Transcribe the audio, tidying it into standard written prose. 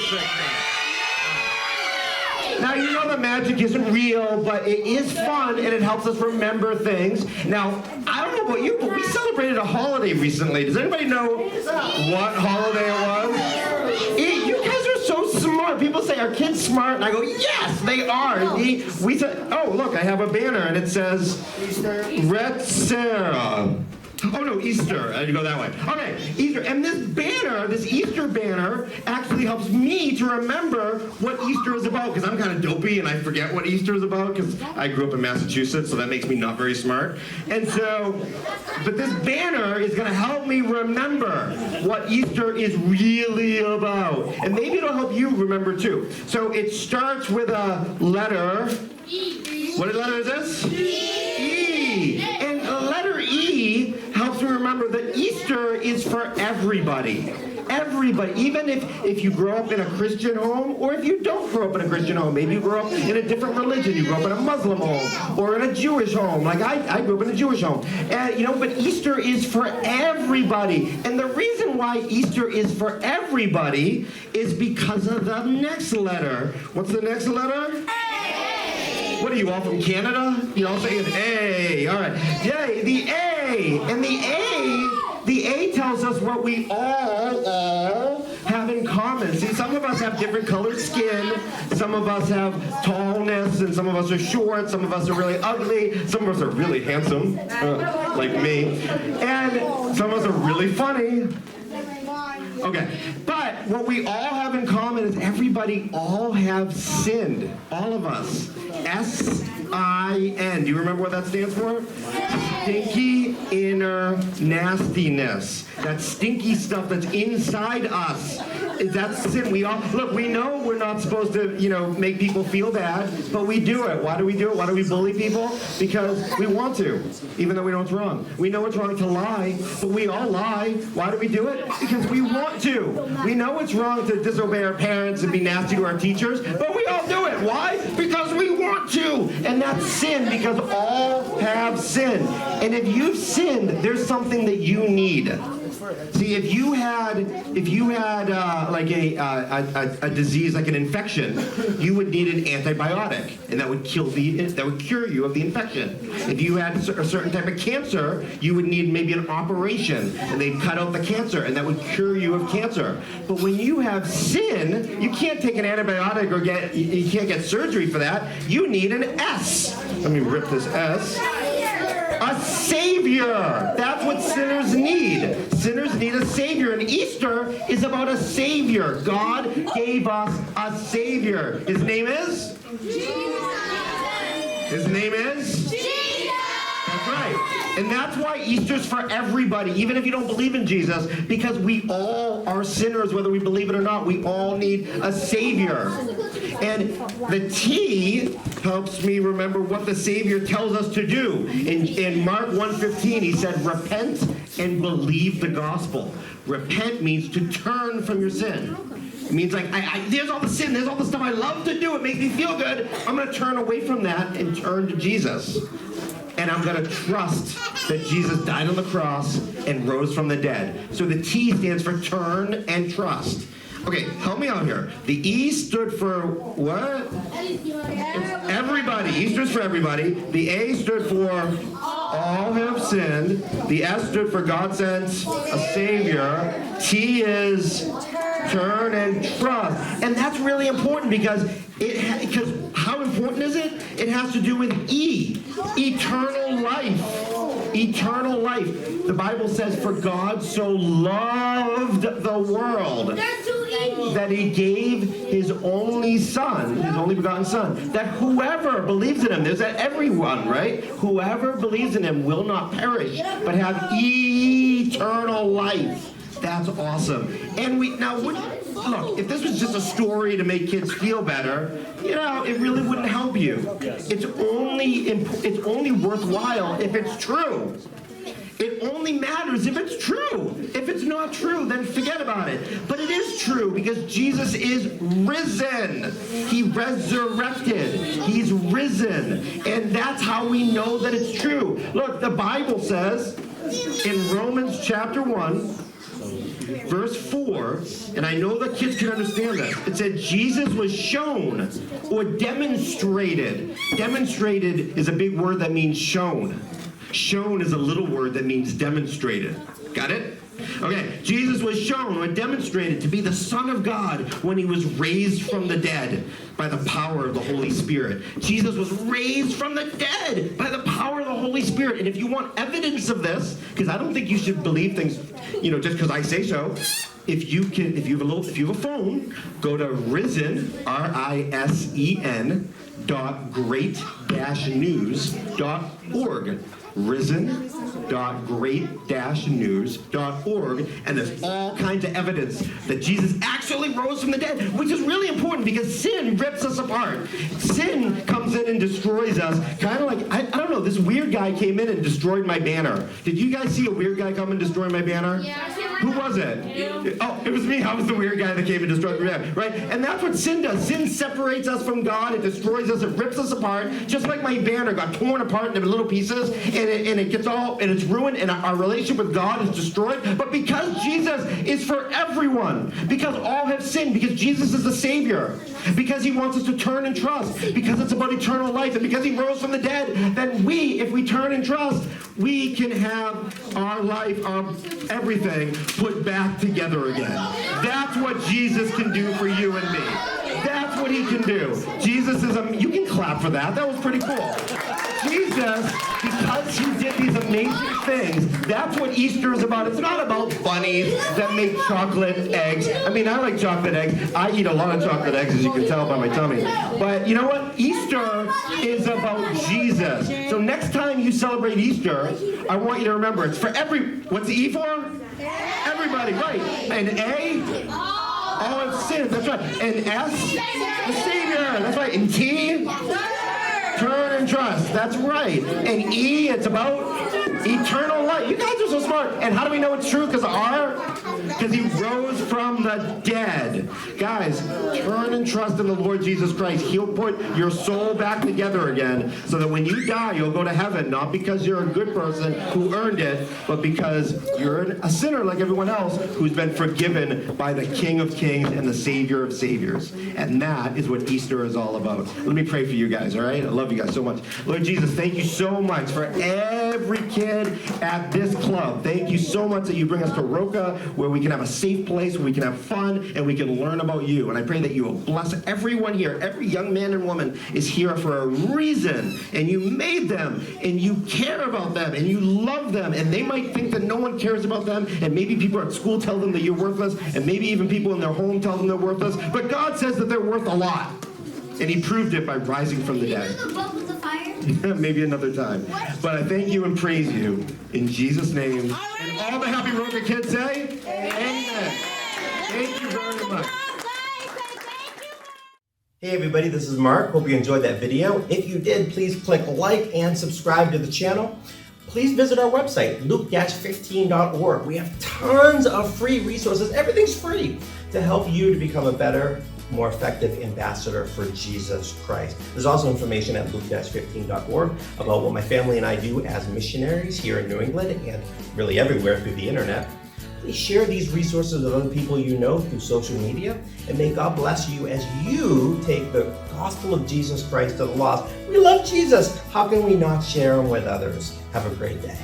trick me. Now, you know the magic isn't real, but it is fun, and it helps us remember things. Now, I don't know about you, but we celebrated a holiday recently. Does anybody know what holiday it was? You guys are so smart. People say, are kids smart? And I go, yes, they are. We said, oh, look, I have a banner, and it says, Red Sarah. Oh no, Easter. I had to go that way. Okay, Easter. And this banner, this Easter banner, actually helps me to remember what Easter is about, because I'm kind of dopey and I forget what Easter is about, because I grew up in Massachusetts, so that makes me not very smart. And so, but this banner is going to help me remember what Easter is really about. And maybe it'll help you remember too. So it starts with a letter. What letter is this? E. And the letter E helps me remember that Easter is for everybody. Everybody, even if you grow up in a Christian home, or if you don't grow up in a Christian home, maybe you grow up in a different religion, you grow up in a Muslim home, or in a Jewish home, like I grew up in a Jewish home. But Easter is for everybody. And the reason why Easter is for everybody is because of the next letter. What's the next letter? What are you all from Canada? You all saying A. All right. Yay, the A. And the A tells us what we all have in common. See, some of us have different colored skin. Some of us have tallness, and some of us are short. Some of us are really ugly. Some of us are really handsome, like me. And some of us are really funny. Okay, but what we all have in common is everybody all have sinned. All of us. S-I-N. Do you remember what that stands for? Stinky inner nastiness. That stinky stuff that's inside us. That's sin. We know we're not supposed to, make people feel bad, but we do it. Why do we do it? Why do we bully people? Because we want to, even though we know it's wrong. We know it's wrong to lie, but we all lie. Why do we do it? Because we want to. We know it's wrong to disobey our parents and be nasty to our teachers, but we all do it. Why? Because we want to. And that's sin, because all have sinned. And if you've sinned, there's something that you need. See, if you had like a disease, like an infection, you would need an antibiotic, and that would cure you of the infection. If you had a certain type of cancer, you would need maybe an operation, and they'd cut out the cancer, and that would cure you of cancer. But when you have sin, you can't take an antibiotic or you can't get surgery for that. You need an S. Let me rip this S. A Savior. That's what sinners need. Sinners need a Savior. And Easter is about a Savior. God gave us a Savior. His name is? Jesus. His name is? Jesus. That's right. And that's why Easter's for everybody, even if you don't believe in Jesus, because we all are sinners, whether we believe it or not. We all need a Savior. And the T helps me remember what the Savior tells us to do. In Mark 1:15, he said, repent and believe the gospel. Repent means to turn from your sin. It means like, there's all the sin, there's all the stuff I love to do, it makes me feel good. I'm going to turn away from that and turn to Jesus. And I'm going to trust that Jesus died on the cross and rose from the dead. So the T stands for turn and trust. Okay, help me out here. The E stood for what? Everybody. Easter's for everybody. The A stood for all have sinned. The S stood for God sent a Savior. T is turn and trust. And that's really important because how important is it? It has to do with E. Eternal life. Eternal life. The Bible says, for God so loved the world that he gave his only son, his only begotten son, that whoever believes in him, there's that everyone, right? Whoever believes in him will not perish, but have eternal life. That's awesome. And look, if this was just a story to make kids feel better, it really wouldn't help you. It's only worthwhile if it's true. It only matters if it's true. If it's not true, then forget about it. But it is true because Jesus is risen. He resurrected. He's risen. And that's how we know that it's true. Look, the Bible says in Romans chapter 1, verse 4, and I know the kids can understand this. It said Jesus was shown or demonstrated. Demonstrated is a big word that means shown. Shown is a little word that means demonstrated. Got it? Okay, Jesus was shown or demonstrated to be the Son of God when he was raised from the dead by the power of the Holy Spirit. Jesus was raised from the dead by the power of the Holy Spirit. And if you want evidence of this, because I don't think you should believe things, just because I say so. If you have a phone, go to risen, RISEN, .great-news.org. risen.great-news.org, and there's all kinds of evidence that Jesus actually rose from the dead, which is really important because sin rips us apart. Sin comes in and destroys us, kind of like, I don't know, this weird guy came in and destroyed my banner. Did you guys see a weird guy come and destroy my banner? Yeah. Who was it? You. Oh, it was me. I was the weird guy that came and destroyed my banner, right? And that's what sin does. Sin separates us from God. It destroys us. It rips us apart. Just like my banner got torn apart into little pieces, and it gets all, and it's ruined, and our relationship with God is destroyed. But because Jesus is for everyone, because all have sinned, because Jesus is the Savior, because he wants us to turn and trust, because it's about eternal life, and because he rose from the dead, then we, if we turn and trust, we can have our life, everything put back together again. That's what Jesus can do for you and me. That's what he can do. Jesus is you can clap for that. That was pretty cool. Jesus, because he did these amazing things, that's what Easter is about. It's not about bunnies that make chocolate eggs. I mean, I like chocolate eggs. I eat a lot of chocolate eggs, as you can tell by my tummy. But you know what? Easter is about Jesus. So next time you celebrate Easter, I want you to remember it's for what's the E for? Everybody, right. And A? All have sinned. That's right. And S? The Savior. That's right. And T? Turn and trust. That's right. And E, it's about eternal life. You guys are so smart. And how do we know it's true? Because because he rose from the dead. Guys, turn and trust in the Lord Jesus Christ. He'll put your soul back together again so that when you die, you'll go to heaven, not because you're a good person who earned it, but because you're a sinner like everyone else who's been forgiven by the King of Kings and the Savior of Saviors. And that is what Easter is all about. Let me pray for you guys, all right? I love you guys so much. Lord Jesus, thank you so much for every kid at this club. Thank you so much that you bring us to ROCA, where we can have a safe place, where we can have fun, and we can learn about you. And I pray that you will bless everyone here. Every young man and woman is here for a reason, and you made them, and you care about them, and you love them, and they might think that no one cares about them, and maybe people at school tell them that you're worthless, and maybe even people in their home tell them they're worthless, but God says that they're worth a lot. And he proved it by rising from the dead. Maybe another time. But I thank you and praise you in Jesus' name. And all the happy ROCA kids say, amen. Thank you very much. Hey everybody, this is Mark. Hope you enjoyed that video. If you did, please click like and subscribe to the channel. Please visit our website, luke-15.org. We have tons of free resources. Everything's free to help you to become a better, more effective ambassador for Jesus Christ. There's also information at luke-15.org about what my family and I do as missionaries here in New England and really everywhere through the internet. Please share these resources with other people you know through social media, and may God bless you as you take the gospel of Jesus Christ to the lost. We love Jesus. How can we not share him with others? Have a great day.